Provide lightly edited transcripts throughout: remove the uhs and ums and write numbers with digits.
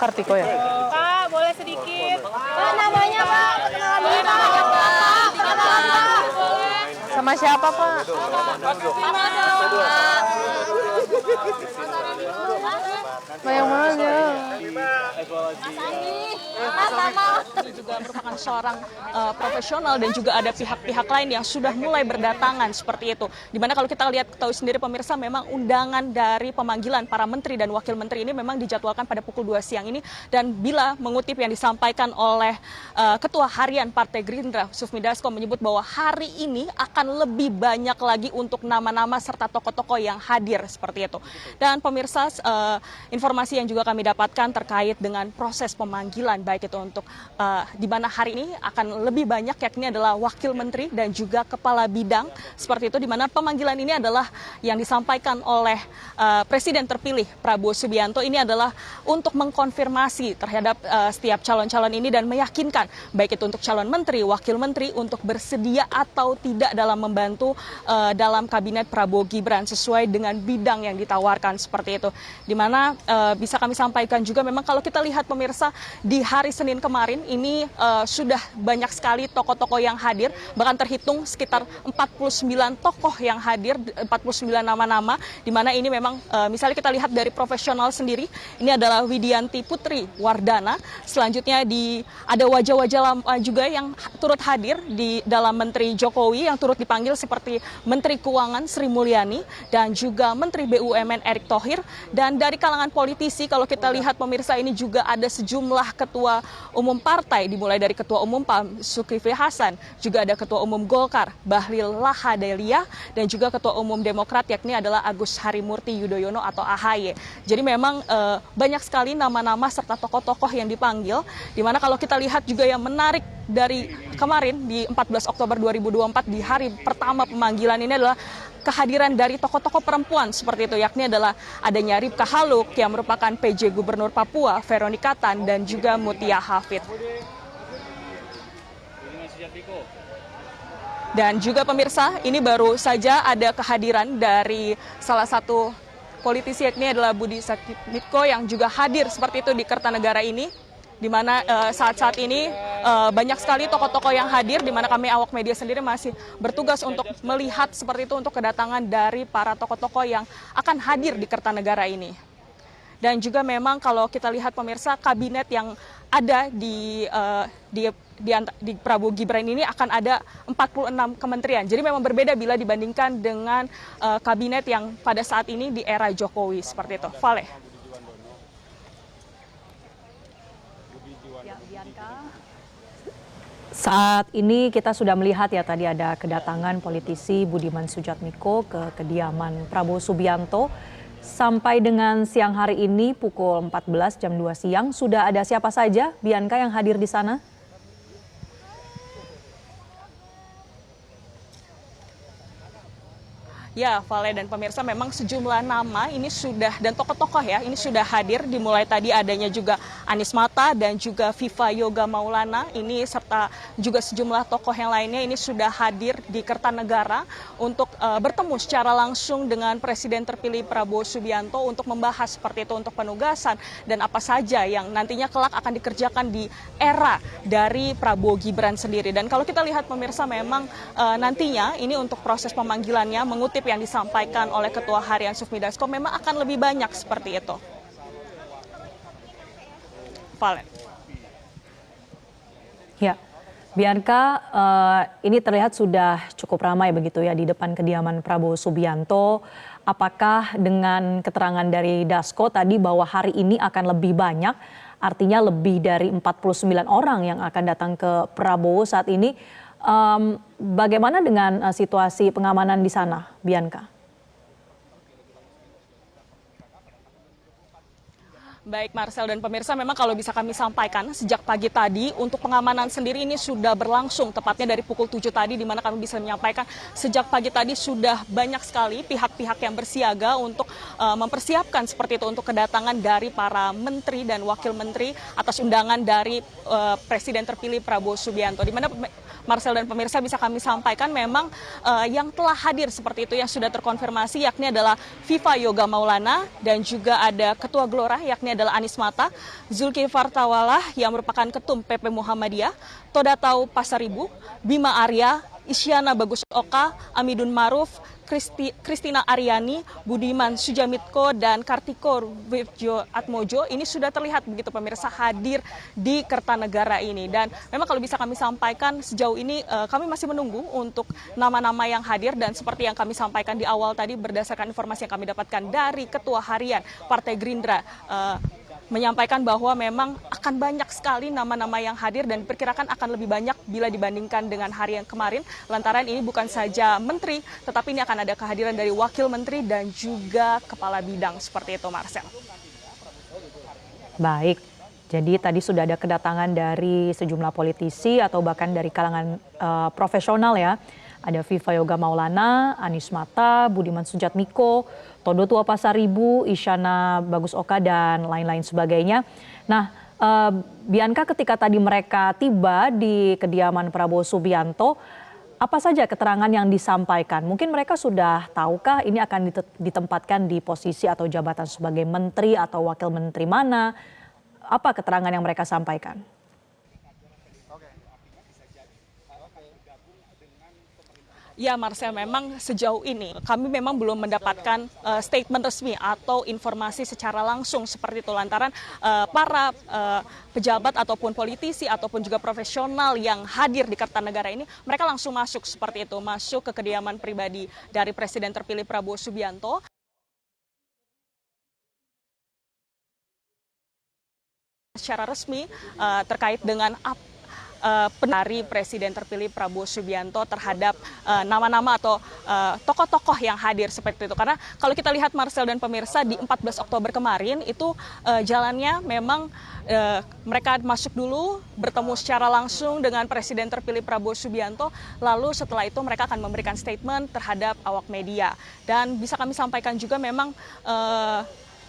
Kartiko ya? Pak, boleh sedikit. Pak, namanya Pak. Kenalan dulu Pak. Sama siapa, Pak? Yang mana? Ini juga merupakan seorang profesional dan juga ada pihak-pihak lain yang sudah mulai berdatangan seperti itu. Dimana kalau kita lihat tahu sendiri pemirsa, memang undangan dari pemanggilan para menteri dan wakil menteri ini memang dijadwalkan pada pukul 2 siang ini. Dan bila mengutip yang disampaikan oleh Ketua Harian Partai Gerindra, Sufmi Dasko, menyebut bahwa hari ini akan lebih banyak lagi untuk nama-nama serta tokoh-tokoh yang hadir seperti itu. Dan pemirsa, informasi yang juga kami dapatkan terkait dengan proses pemanggilan, baik itu untuk di mana hari ini akan lebih banyak, yakni adalah wakil menteri dan juga kepala bidang seperti itu, di mana pemanggilan ini adalah yang disampaikan oleh Presiden terpilih Prabowo Subianto. Ini adalah untuk mengkonfirmasi terhadap setiap calon-calon ini dan meyakinkan baik itu untuk calon menteri, wakil menteri untuk bersedia atau tidak dalam membantu dalam kabinet Prabowo Gibran sesuai dengan bidang yang ditawarkan seperti itu. Di mana bisa kami sampaikan juga memang kalau kita lihat pemirsa, di hari Senin kemarin ini sudah banyak sekali tokoh-tokoh yang hadir, bahkan terhitung sekitar 49 tokoh yang hadir, 49 nama-nama, di mana ini memang misalnya kita lihat dari profesional sendiri, ini adalah Widianti Putri Wardana, selanjutnya ada wajah-wajah lama juga yang turut hadir di dalam Menteri Jokowi yang turut dipanggil seperti Menteri Keuangan Sri Mulyani dan juga Menteri BUMN Erick Thohir. Dan dari kalangan politisi kalau kita lihat pemirsa, ini juga ada sejumlah ketua umum partai, dimulai dari Ketua Umum PAN Zulkifli Hasan, juga ada Ketua Umum Golkar Bahlil Lahadalia, dan juga Ketua Umum Demokrat yakni adalah Agus Harimurti Yudhoyono atau AHY. Jadi memang banyak sekali nama-nama serta tokoh-tokoh yang dipanggil, di mana kalau kita lihat juga yang menarik dari kemarin di 14 Oktober 2024 di hari pertama pemanggilan ini adalah kehadiran dari tokoh-tokoh perempuan seperti itu, yakni adalah adanya Ripka Haluk yang merupakan PJ Gubernur Papua, Veronica Tan, dan juga Mutia Hafid. Dan juga pemirsa, ini baru saja ada kehadiran dari salah satu politisi, yakni adalah Budi Sadikin yang juga hadir seperti itu di Kertanegara ini, di mana saat-saat ini banyak sekali tokoh-tokoh yang hadir, di mana kami awak media sendiri masih bertugas untuk melihat seperti itu untuk kedatangan dari para tokoh-tokoh yang akan hadir di Kertanegara ini. Dan juga memang kalau kita lihat pemirsa, kabinet yang ada di Prabowo Gibran ini akan ada 46 kementerian. Jadi memang berbeda bila dibandingkan dengan kabinet yang pada saat ini di era Jokowi seperti itu. Vale. Saat ini kita sudah melihat ya, tadi ada kedatangan politisi Budiman Sujatmiko ke kediaman Prabowo Subianto. Sampai dengan siang hari ini pukul 14 jam 2 siang sudah ada siapa saja, Bianca, yang hadir di sana? Ya, Vale dan pemirsa, memang sejumlah nama ini sudah, dan tokoh-tokoh ya, ini sudah hadir, dimulai tadi adanya juga Anies Mata dan juga Viva Yoga Maulana, ini serta juga sejumlah tokoh yang lainnya ini sudah hadir di Kertanegara untuk bertemu secara langsung dengan Presiden terpilih Prabowo Subianto untuk membahas seperti itu untuk penugasan dan apa saja yang nantinya kelak akan dikerjakan di era dari Prabowo Gibran sendiri. Dan kalau kita lihat pemirsa, memang nantinya ini untuk proses pemanggilannya mengutip yang disampaikan oleh Ketua Harian Sufmi Dasko memang akan lebih banyak seperti itu. Valen. Ya, Bianca, ini terlihat sudah cukup ramai begitu ya di depan kediaman Prabowo Subianto. Apakah dengan keterangan dari Dasko tadi bahwa hari ini akan lebih banyak, artinya lebih dari 49 orang yang akan datang ke Prabowo saat ini, bagaimana dengan situasi pengamanan di sana, Bianca? Baik Marcel dan pemirsa, memang kalau bisa kami sampaikan sejak pagi tadi untuk pengamanan sendiri ini sudah berlangsung tepatnya dari pukul 7 tadi, di mana kami bisa menyampaikan sejak pagi tadi sudah banyak sekali pihak-pihak yang bersiaga untuk mempersiapkan seperti itu untuk kedatangan dari para menteri dan wakil menteri atas undangan dari Presiden terpilih Prabowo Subianto, di mana Marcel dan pemirsa bisa kami sampaikan memang yang telah hadir seperti itu yang sudah terkonfirmasi yakni adalah Viva Yoga Maulana dan juga ada Ketua Gelora yakni adalah Anies Mata, Zulkifar Tawalah yang merupakan Ketum PP Muhammadiyah, Todatau Pasaribu, Bima Arya, Isyana Bagus Oka, Amidun Maruf, Kristina Aryani, Budiman Sujamitko, dan Kartiko Wirjo Atmojo ini sudah terlihat begitu pemirsa hadir di Kertanegara ini. Dan memang kalau bisa kami sampaikan sejauh ini kami masih menunggu untuk nama-nama yang hadir dan seperti yang kami sampaikan di awal tadi berdasarkan informasi yang kami dapatkan dari Ketua Harian Partai Gerindra menyampaikan bahwa memang akan banyak sekali nama-nama yang hadir dan diperkirakan akan lebih banyak bila dibandingkan dengan hari yang kemarin. Lantaran ini bukan saja menteri, tetapi ini akan ada kehadiran dari wakil menteri dan juga kepala bidang seperti itu, Marcel. Baik, jadi tadi sudah ada kedatangan dari sejumlah politisi atau bahkan dari kalangan profesional ya. Ada Viva Yoga Maulana, Anies Mata, Budiman Sujatmiko, Todotua Pasaribu, Isyana Bagus Oka, dan lain-lain sebagainya. Nah, Bianca ketika tadi mereka tiba di kediaman Prabowo Subianto, apa saja keterangan yang disampaikan? Mungkin mereka sudah tahukah ini akan ditempatkan di posisi atau jabatan sebagai menteri atau wakil menteri mana? Apa keterangan yang mereka sampaikan? Ya Marcel, memang sejauh ini kami memang belum mendapatkan statement resmi atau informasi secara langsung seperti itu lantaran para pejabat ataupun politisi ataupun juga profesional yang hadir di Kertanegara ini mereka langsung masuk seperti itu, masuk ke kediaman pribadi dari Presiden terpilih Prabowo Subianto. Secara resmi terkait dengan dari Presiden terpilih Prabowo Subianto terhadap nama-nama atau tokoh-tokoh yang hadir seperti itu. Karena kalau kita lihat Marcel dan pemirsa di 14 Oktober kemarin itu jalannya memang mereka masuk dulu bertemu secara langsung dengan Presiden terpilih Prabowo Subianto, lalu setelah itu mereka akan memberikan statement terhadap awak media. Dan bisa kami sampaikan juga memang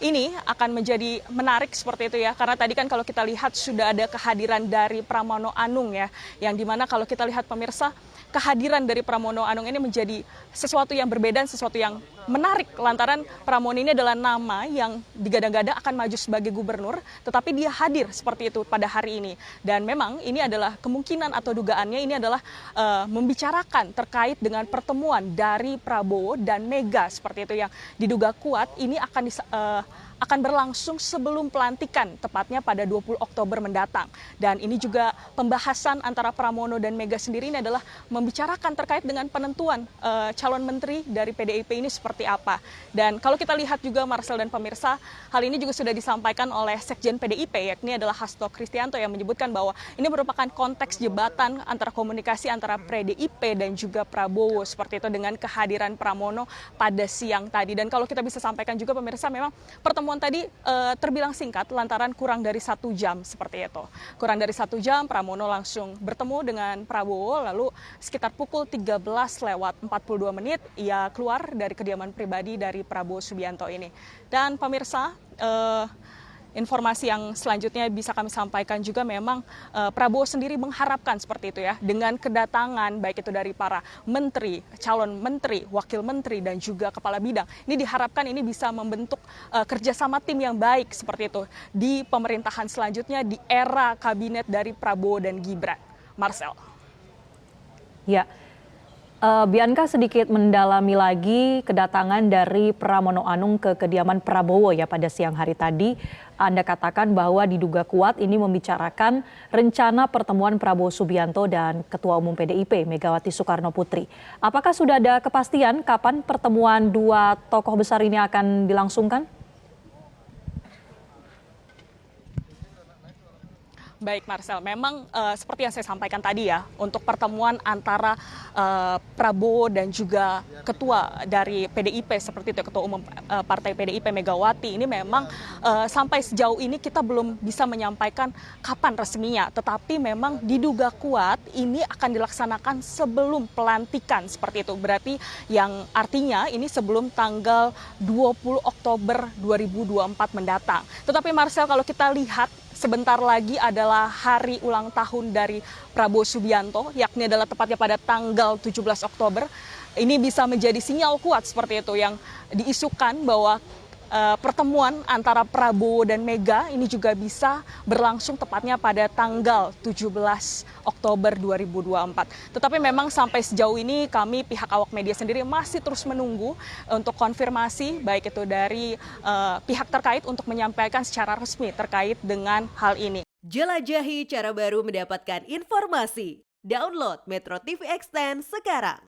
ini akan menjadi menarik seperti itu ya, karena tadi kan kalau kita lihat sudah ada kehadiran dari Pramono Anung ya, yang dimana kalau kita lihat pemirsa, kehadiran dari Pramono Anung ini menjadi sesuatu yang berbeda, sesuatu yang menarik lantaran Pramono ini adalah nama yang digadang-gadang akan maju sebagai gubernur, tetapi dia hadir seperti itu pada hari ini. Dan memang ini adalah kemungkinan atau dugaannya ini adalah membicarakan terkait dengan pertemuan dari Prabowo dan Mega seperti itu yang diduga kuat ini akan berlangsung sebelum pelantikan, tepatnya pada 20 Oktober mendatang. Dan ini juga pembahasan antara Pramono dan Mega sendiri ini adalah membicarakan terkait dengan penentuan calon menteri dari PDIP ini seperti apa. Dan kalau kita lihat juga Marcel dan pemirsa, hal ini juga sudah disampaikan oleh Sekjen PDIP, yakni adalah Hasto Kristianto yang menyebutkan bahwa ini merupakan konteks jembatan antara komunikasi antara PDIP dan juga Prabowo seperti itu dengan kehadiran Pramono pada siang tadi. Dan kalau kita bisa sampaikan juga pemirsa, memang pertemuan tadi terbilang singkat lantaran kurang dari 1 jam seperti itu. Kurang dari 1 jam Pramono langsung bertemu dengan Prabowo, lalu sekitar pukul 13:42 ia keluar dari kediaman pribadi dari Prabowo Subianto ini. Dan pemirsa, informasi yang selanjutnya bisa kami sampaikan juga memang Prabowo sendiri mengharapkan seperti itu ya, dengan kedatangan baik itu dari para menteri, calon menteri, wakil menteri dan juga kepala bidang. Ini diharapkan ini bisa membentuk kerjasama tim yang baik seperti itu di pemerintahan selanjutnya di era kabinet dari Prabowo dan Gibran. Marcel. Ya. Bianca sedikit mendalami lagi kedatangan dari Pramono Anung ke kediaman Prabowo ya pada siang hari tadi. Anda katakan bahwa diduga kuat ini membicarakan rencana pertemuan Prabowo Subianto dan Ketua Umum PDIP Megawati Soekarno Putri. Apakah sudah ada kepastian kapan pertemuan dua tokoh besar ini akan dilangsungkan? Baik Marcel, memang seperti yang saya sampaikan tadi ya, untuk pertemuan antara Prabowo dan juga ketua dari PDIP seperti itu, Ketua Umum Partai PDIP Megawati, ini memang sampai sejauh ini kita belum bisa menyampaikan kapan resminya, tetapi memang diduga kuat ini akan dilaksanakan sebelum pelantikan seperti itu. Berarti yang artinya ini sebelum tanggal 20 Oktober 2024 mendatang. Tetapi Marcel, kalau kita lihat sebentar lagi adalah hari ulang tahun dari Prabowo Subianto, yakni adalah tepatnya pada tanggal 17 Oktober. Ini bisa menjadi sinyal kuat seperti itu yang diisukan bahwa pertemuan antara Prabowo dan Mega ini juga bisa berlangsung tepatnya pada tanggal 17 Oktober 2024. Tetapi memang sampai sejauh ini kami pihak awak media sendiri masih terus menunggu untuk konfirmasi baik itu dari pihak terkait untuk menyampaikan secara resmi terkait dengan hal ini. Jelajahi cara baru mendapatkan informasi. Download Metro TV Extend sekarang.